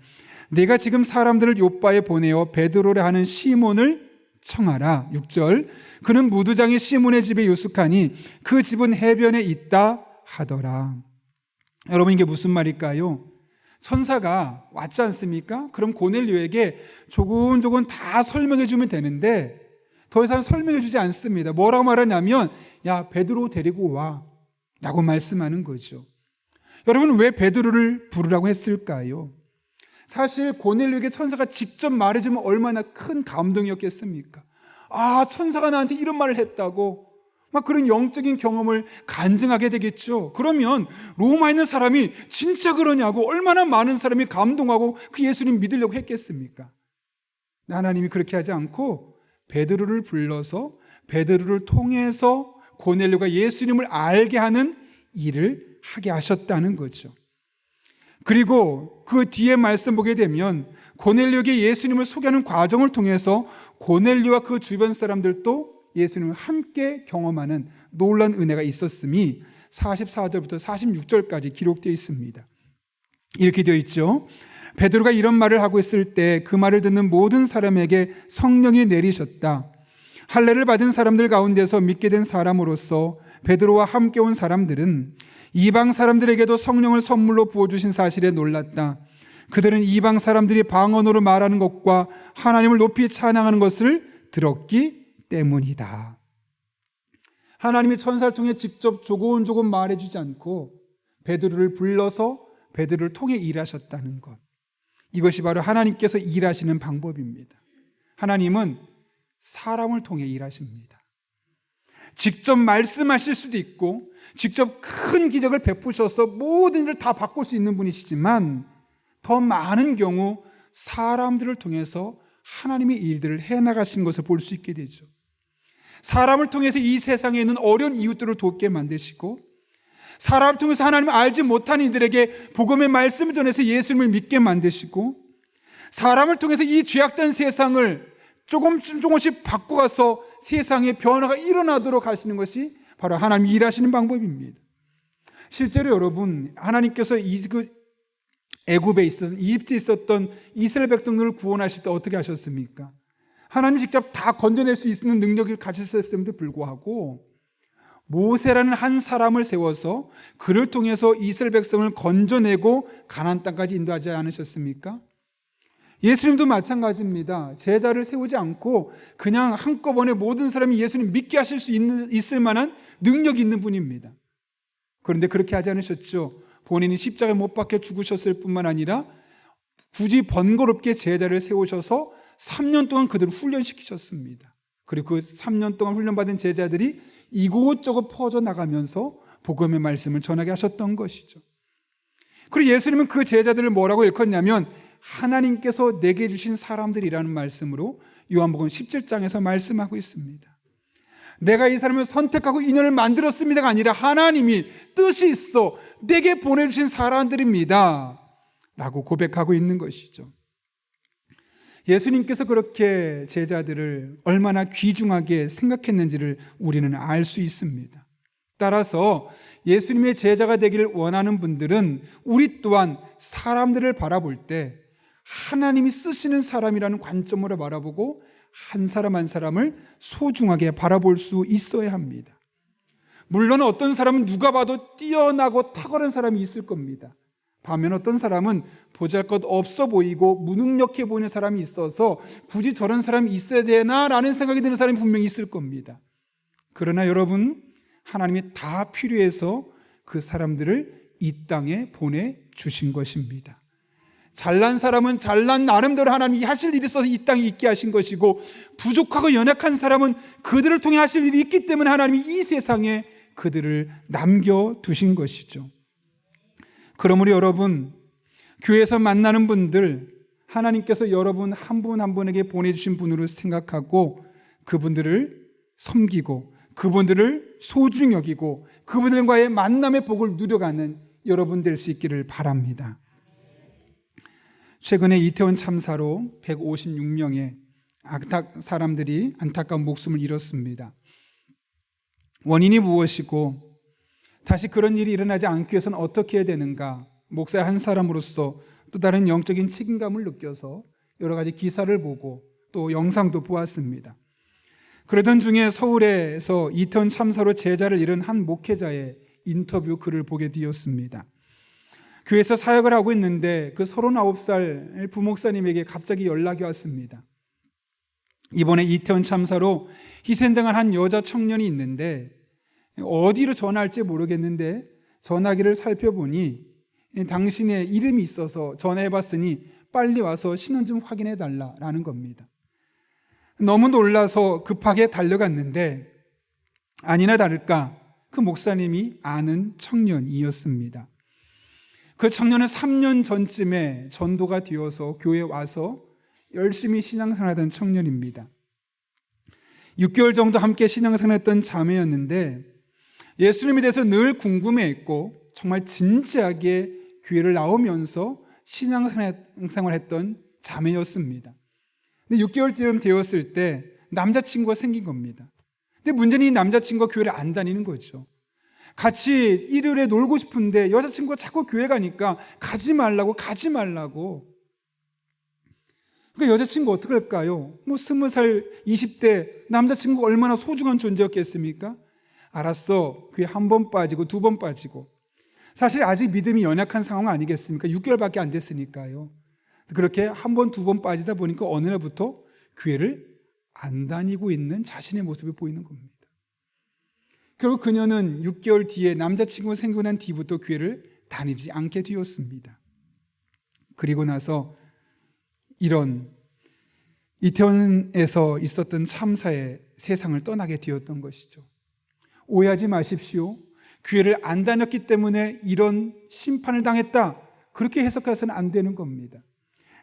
내가 지금 사람들을 요바에 보내어 베드로라 하는 시몬을 청하라. 6절 그는 무두장의 시몬의 집에 유숙하니 그 집은 해변에 있다 하더라. 여러분, 이게 무슨 말일까요? 천사가 왔지 않습니까? 그럼 고넬료에게 조곤조곤 다 설명해 주면 되는데 더 이상 설명해 주지 않습니다. 뭐라고 말하냐면 야, 베드로 데리고 와 라고 말씀하는 거죠. 여러분, 왜 베드로를 부르라고 했을까요? 사실 고넬료에게 천사가 직접 말해주면 얼마나 큰 감동이었겠습니까? 아, 천사가 나한테 이런 말을 했다고 막 그런 영적인 경험을 간증하게 되겠죠. 그러면 로마에 있는 사람이 진짜 그러냐고 얼마나 많은 사람이 감동하고 그 예수님 믿으려고 했겠습니까? 하나님이 그렇게 하지 않고 베드로를 불러서 베드로를 통해서 고넬료가 예수님을 알게 하는 일을 하게 하셨다는 거죠. 그리고 그 뒤에 말씀 보게 되면 고넬료에게 예수님을 소개하는 과정을 통해서 고넬료와 그 주변 사람들도 예수님을 함께 경험하는 놀라운 은혜가 있었음이 44절부터 46절까지 기록되어 있습니다. 이렇게 되어 있죠. 베드로가 이런 말을 하고 있을 때 그 말을 듣는 모든 사람에게 성령이 내리셨다. 할례를 받은 사람들 가운데서 믿게 된 사람으로서 베드로와 함께 온 사람들은 이방 사람들에게도 성령을 선물로 부어주신 사실에 놀랐다. 그들은 이방 사람들이 방언으로 말하는 것과 하나님을 높이 찬양하는 것을 들었기 때문이다. 하나님이 천사를 통해 직접 조곤조곤 말해주지 않고 베드로를 불러서 베드로를 통해 일하셨다는 것, 이것이 바로 하나님께서 일하시는 방법입니다. 하나님은 사람을 통해 일하십니다. 직접 말씀하실 수도 있고 직접 큰 기적을 베푸셔서 모든 일을 다 바꿀 수 있는 분이시지만 더 많은 경우 사람들을 통해서 하나님의 일들을 해나가신 것을 볼 수 있게 되죠. 사람을 통해서 이 세상에 있는 어려운 이웃들을 돕게 만드시고 사람을 통해서 하나님을 알지 못하는 이들에게 복음의 말씀을 전해서 예수님을 믿게 만드시고 사람을 통해서 이 죄악된 세상을 조금씩 바꿔가서 세상에 변화가 일어나도록 하시는 것이 바로 하나님이 일하시는 방법입니다. 실제로 여러분, 하나님께서 애굽에 있었던, 이집트에 있었던 이스라엘 백성들을 구원하실 때 어떻게 하셨습니까? 하나님이 직접 다 건져낼 수 있는 능력을 가지셨음에도 불구하고 모세라는 한 사람을 세워서 그를 통해서 이스라엘 백성을 건져내고 가나안 땅까지 인도하지 않으셨습니까? 예수님도 마찬가지입니다. 제자를 세우지 않고 그냥 한꺼번에 모든 사람이 예수님 믿게 하실 수 있을 만한 능력이 있는 분입니다. 그런데 그렇게 하지 않으셨죠. 본인이 십자가에 못 박혀 죽으셨을 뿐만 아니라 굳이 번거롭게 제자를 세우셔서 3년 동안 그들을 훈련시키셨습니다. 그리고 그 3년 동안 훈련받은 제자들이 이곳저곳 퍼져나가면서 복음의 말씀을 전하게 하셨던 것이죠. 그리고 예수님은 그 제자들을 뭐라고 일컫냐면 하나님께서 내게 주신 사람들이라는 말씀으로 요한복음 17장에서 말씀하고 있습니다. 내가 이 사람을 선택하고 인연을 만들었습니다가 아니라 하나님이 뜻이 있어 내게 보내주신 사람들입니다 라고 고백하고 있는 것이죠. 예수님께서 그렇게 제자들을 얼마나 귀중하게 생각했는지를 우리는 알 수 있습니다. 따라서 예수님의 제자가 되기를 원하는 분들은 우리 또한 사람들을 바라볼 때 하나님이 쓰시는 사람이라는 관점으로 바라보고 한 사람 한 사람을 소중하게 바라볼 수 있어야 합니다. 물론 어떤 사람은 누가 봐도 뛰어나고 탁월한 사람이 있을 겁니다. 반면 어떤 사람은 보잘것없어 보이고 무능력해 보이는 사람이 있어서 굳이 저런 사람이 있어야 되나라는 생각이 드는 사람이 분명히 있을 겁니다. 그러나 여러분, 하나님이 다 필요해서 그 사람들을 이 땅에 보내주신 것입니다. 잘난 사람은 잘난 나름대로 하나님이 하실 일이 있어서 이 땅에 있게 하신 것이고 부족하고 연약한 사람은 그들을 통해 하실 일이 있기 때문에 하나님이 이 세상에 그들을 남겨두신 것이죠. 그러므로 여러분, 교회에서 만나는 분들 하나님께서 여러분 한 분 한 분에게 보내주신 분으로 생각하고 그분들을 섬기고 그분들을 소중히 여기고 그분들과의 만남의 복을 누려가는 여러분 될 수 있기를 바랍니다. 최근에 이태원 참사로 156명의 사람들이 안타까운 목숨을 잃었습니다. 원인이 무엇이고 다시 그런 일이 일어나지 않기 위해서는 어떻게 해야 되는가? 목사 한 사람으로서 또 다른 영적인 책임감을 느껴서 여러 가지 기사를 보고 또 영상도 보았습니다. 그러던 중에 서울에서 이태원 참사로 제자를 잃은 한 목회자의 인터뷰 글을 보게 되었습니다. 교회에서 사역을 하고 있는데 그 39살 부목사님에게 갑자기 연락이 왔습니다. 이번에 이태원 참사로 희생당한 한 여자 청년이 있는데 어디로 전화할지 모르겠는데 전화기를 살펴보니 당신의 이름이 있어서 전화해봤으니 빨리 와서 신원 좀 확인해 달라라는 겁니다. 너무 놀라서 급하게 달려갔는데 아니나 다를까 그 목사님이 아는 청년이었습니다. 그 청년은 3년 전쯤에 전도가 되어서 교회에 와서 열심히 신앙생활하던 청년입니다. 6개월 정도 함께 신앙생활했던 자매였는데 예수님에 대해서 늘 궁금해했고 정말 진지하게 교회를 나오면서 신앙생활했던 자매였습니다. 근데 6개월쯤 되었을 때 남자친구가 생긴 겁니다. 근데 문제는 이 남자친구가 교회를 안 다니는 거죠. 같이 일요일에 놀고 싶은데 여자친구가 자꾸 교회 가니까 가지 말라고. 그러니까 여자친구 어떻게 할까요? 20살 20대 남자친구가 얼마나 소중한 존재였겠습니까? 알았어. 교회 한 번 빠지고 2번 빠지고. 사실 아직 믿음이 연약한 상황 아니겠습니까? 6개월밖에 안 됐으니까요. 그렇게 한 번, 2번 빠지다 보니까 어느 날부터 교회를 안 다니고 있는 자신의 모습이 보이는 겁니다. 결국 그녀는 6개월 뒤에 남자친구가 생기고 난 뒤부터 교회를 다니지 않게 되었습니다. 그리고 나서 이런 이태원에서 있었던 참사에 세상을 떠나게 되었던 것이죠. 오해하지 마십시오. 교회를 안 다녔기 때문에 이런 심판을 당했다, 그렇게 해석해서는 안 되는 겁니다.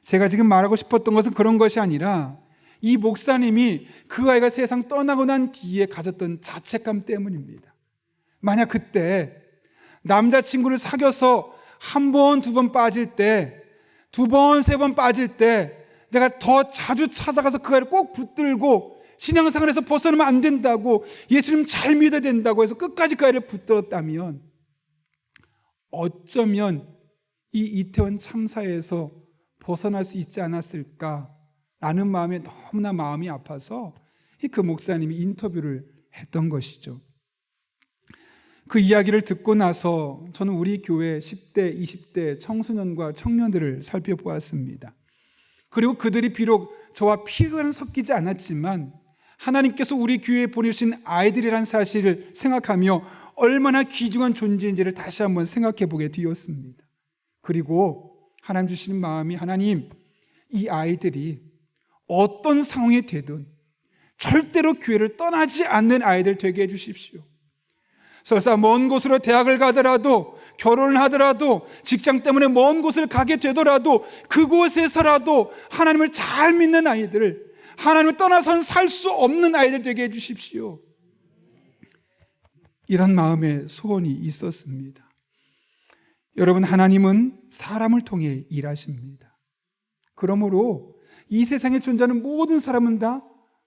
제가 지금 말하고 싶었던 것은 그런 것이 아니라 이 목사님이 그 아이가 세상 떠나고 난 뒤에 가졌던 자책감 때문입니다. 만약 그때 남자친구를 사귀어서 1번, 2번 빠질 때, 2번, 3번 빠질 때 내가 더 자주 찾아가서 그 아이를 꼭 붙들고 신앙생활에서 벗어나면 안 된다고, 예수님 잘 믿어야 된다고 해서 끝까지 그 아이를 붙들었다면 어쩌면 이 이태원 참사에서 벗어날 수 있지 않았을까라는 마음에 너무나 마음이 아파서 그 목사님이 인터뷰를 했던 것이죠. 그 이야기를 듣고 나서 저는 우리 교회 10대, 20대 청소년과 청년들을 살펴보았습니다. 그리고 그들이 비록 저와 피가 섞이지 않았지만 하나님께서 우리 교회에 보내주신 아이들이라는 사실을 생각하며 얼마나 귀중한 존재인지를 다시 한번 생각해 보게 되었습니다. 그리고 하나님 주시는 마음이, 하나님, 이 아이들이 어떤 상황이 되든 절대로 교회를 떠나지 않는 아이들 되게 해주십시오. 설사 먼 곳으로 대학을 가더라도, 결혼을 하더라도, 직장 때문에 먼 곳을 가게 되더라도 그곳에서라도 하나님을 잘 믿는 아이들, 하나님을 떠나서는 살 수 없는 아이들 되게 해주십시오. 이런 마음의 소원이 있었습니다. 여러분, 하나님은 사람을 통해 일하십니다. 그러므로 이 세상에 존재하는 모든 사람은 다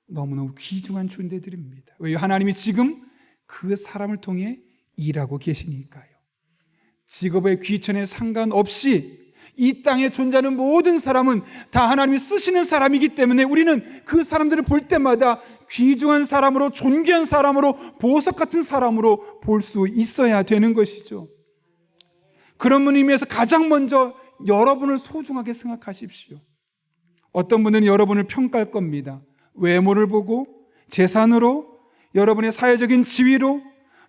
너무너무 귀중한 존재들입니다. 왜요? 하나님이 지금 그 사람을 통해 일하고 계시니까요. 직업의 귀천에 상관없이 이 땅에 존재하는 모든 사람은 다 하나님이 쓰시는 사람이기 때문에 우리는 그 사람들을 볼 때마다 귀중한 사람으로, 존귀한 사람으로, 보석 같은 사람으로 볼 수 있어야 되는 것이죠. 그런 의미에서 가장 먼저 여러분을 소중하게 생각하십시오. 어떤 분들은 여러분을 평가할 겁니다. 외모를 보고, 재산으로, 여러분의 사회적인 지위로,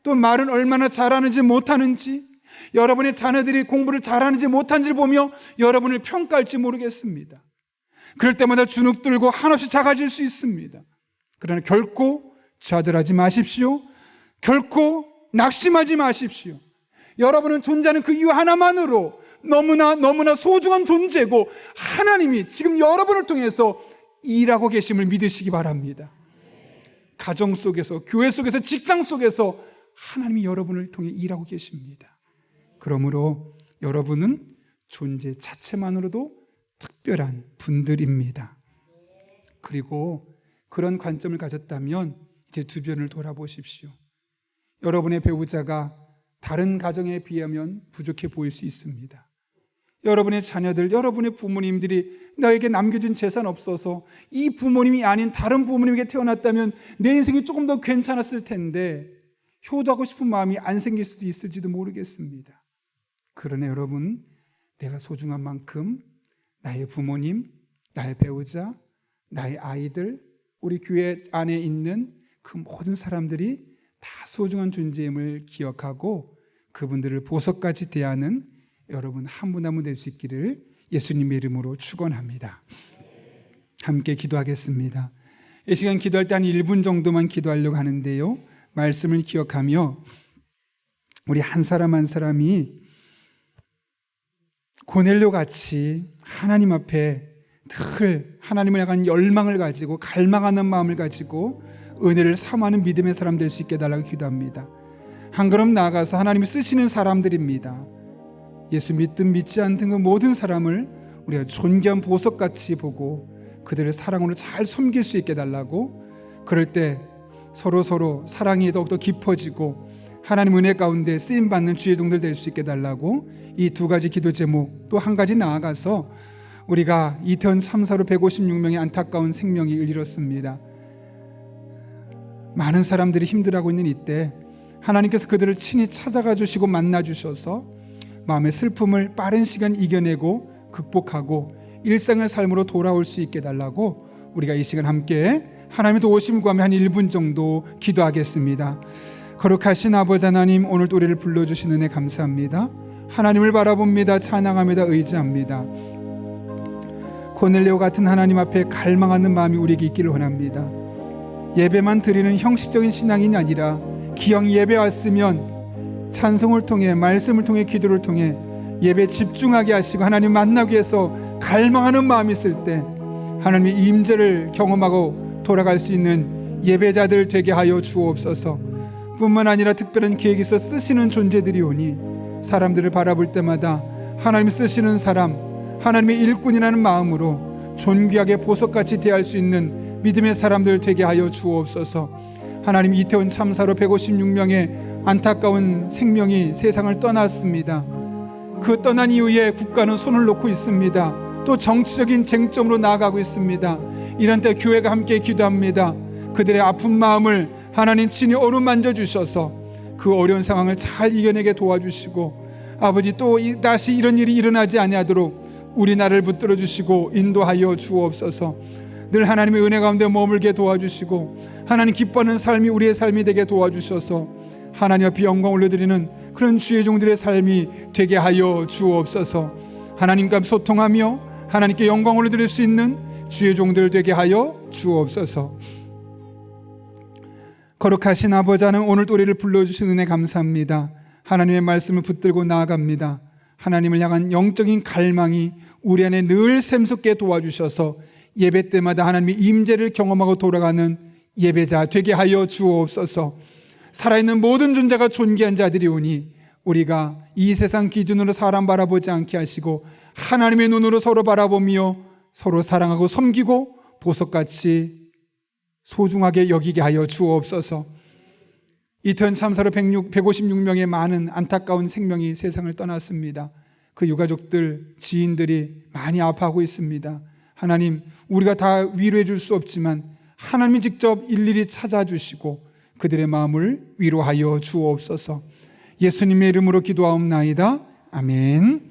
또 말은 얼마나 잘하는지 못하는지, 여러분의 자녀들이 공부를 잘하는지 못하는지를 보며 여러분을 평가할지 모르겠습니다. 그럴 때마다 주눅 들고 한없이 작아질 수 있습니다. 그러나 결코 좌절하지 마십시오. 결코 낙심하지 마십시오. 여러분은 존재하는 그 이유 하나만으로 너무나 소중한 존재고 하나님이 지금 여러분을 통해서 일하고 계심을 믿으시기 바랍니다. 가정 속에서, 교회 속에서, 직장 속에서 하나님이 여러분을 통해 일하고 계십니다. 그러므로 여러분은 존재 자체만으로도 특별한 분들입니다. 그리고 그런 관점을 가졌다면 이제 주변을 돌아보십시오. 여러분의 배우자가 다른 가정에 비하면 부족해 보일 수 있습니다. 여러분의 자녀들, 여러분의 부모님들이 나에게 남겨준 재산 없어서 이 부모님이 아닌 다른 부모님에게 태어났다면 내 인생이 조금 더 괜찮았을 텐데 효도하고 싶은 마음이 안 생길 수도 있을지도 모르겠습니다. 그러나 여러분, 내가 소중한 만큼 나의 부모님, 나의 배우자, 나의 아이들, 우리 교회 안에 있는 그 모든 사람들이 다 소중한 존재임을 기억하고 그분들을 보석같이 대하는 여러분 한 분 한 분 될 수 있기를 예수님의 이름으로 축원합니다. 함께 기도하겠습니다. 이 시간 기도할 때 한 1분 정도만 기도하려고 하는데요, 말씀을 기억하며 우리 한 사람 한 사람이 고넬료 같이 하나님 앞에 늘 하나님을 향한 열망을 가지고 갈망하는 마음을 가지고 은혜를 사모하는 믿음의 사람 될 수 있게 해달라고 기도합니다. 한 걸음 나아가서 하나님이 쓰시는 사람들입니다. 예수 믿든 믿지 않든 그 모든 사람을 우리가 존귀한 보석같이 보고 그들을 사랑으로 잘 섬길 수 있게 해달라고, 그럴 때 서로 사랑이 더욱더 깊어지고 하나님 은혜 가운데 쓰임받는 주의 종들 될 수 있게 해달라고, 이 두 가지 기도 제목, 또 한 가지 나아가서 우리가 이태원 참사로 156명의 안타까운 생명이 잃었습니다. 많은 사람들이 힘들어하고 있는 이때 하나님께서 그들을 친히 찾아가 주시고 만나 주셔서 마음의 슬픔을 빠른 시간 이겨내고 극복하고 일상의 삶으로 돌아올 수 있게 해달라고, 우리가 이 시간 함께 하나님의 도우심 구하며 한 1분 정도 기도하겠습니다. 거룩하신 아버지 하나님, 오늘도 우리를 불러주신 은혜 감사합니다. 하나님을 바라봅니다. 찬양합니다. 의지합니다. 고넬료 같은 하나님 앞에 갈망하는 마음이 우리에게 있기를 원합니다. 예배만 드리는 형식적인 신앙이 아니라 기왕 예배 왔으면 찬송을 통해, 말씀을 통해, 기도를 통해 예배에 집중하게 하시고 하나님 만나기 위해서 갈망하는 마음이 있을 때 하나님의 임재를 경험하고 돌아갈 수 있는 예배자들 되게 하여 주옵소서. 뿐만 아니라 특별한 계획이 있어 쓰시는 존재들이 오니 사람들을 바라볼 때마다 하나님이 쓰시는 사람, 하나님의 일꾼이라는 마음으로 존귀하게 보석같이 대할 수 있는 믿음의 사람들 되게 하여 주옵소서. 하나님, 이태원 참사로 156명의 안타까운 생명이 세상을 떠났습니다. 그 떠난 이후에 국가는 손을 놓고 있습니다. 또 정치적인 쟁점으로 나아가고 있습니다. 이런 때 교회가 함께 기도합니다. 그들의 아픈 마음을 하나님 친히 어루만져 주셔서 그 어려운 상황을 잘 이겨내게 도와주시고, 아버지 또 다시 이런 일이 일어나지 아니하도록 우리나라를 붙들어 주시고 인도하여 주옵소서. 늘 하나님의 은혜 가운데 머물게 도와주시고 하나님 기뻐하는 삶이 우리의 삶이 되게 도와주셔서 하나님 앞에 영광 올려드리는 그런 주의 종들의 삶이 되게 하여 주옵소서. 하나님과 소통하며 하나님께 영광 올려드릴 수 있는 주의 종들 되게 하여 주옵소서. 거룩하신 아버지 하나님, 오늘도 우리를 불러주신 은혜 감사합니다. 하나님의 말씀을 붙들고 나아갑니다. 하나님을 향한 영적인 갈망이 우리 안에 늘 샘솟게 도와주셔서 예배 때마다 하나님의 임재를 경험하고 돌아가는 예배자 되게 하여 주옵소서. 살아있는 모든 존재가 존귀한 자들이 오니 우리가 이 세상 기준으로 사람 바라보지 않게 하시고 하나님의 눈으로 서로 바라보며 서로 사랑하고 섬기고 보석같이 소중하게 여기게 하여 주옵소서. 이태원 참사로 156명의 많은 안타까운 생명이 세상을 떠났습니다. 그 유가족들, 지인들이 많이 아파하고 있습니다. 하나님, 우리가 다 위로해 줄 수 없지만 하나님이 직접 일일이 찾아주시고 그들의 마음을 위로하여 주옵소서. 예수님의 이름으로 기도하옵나이다. 아멘.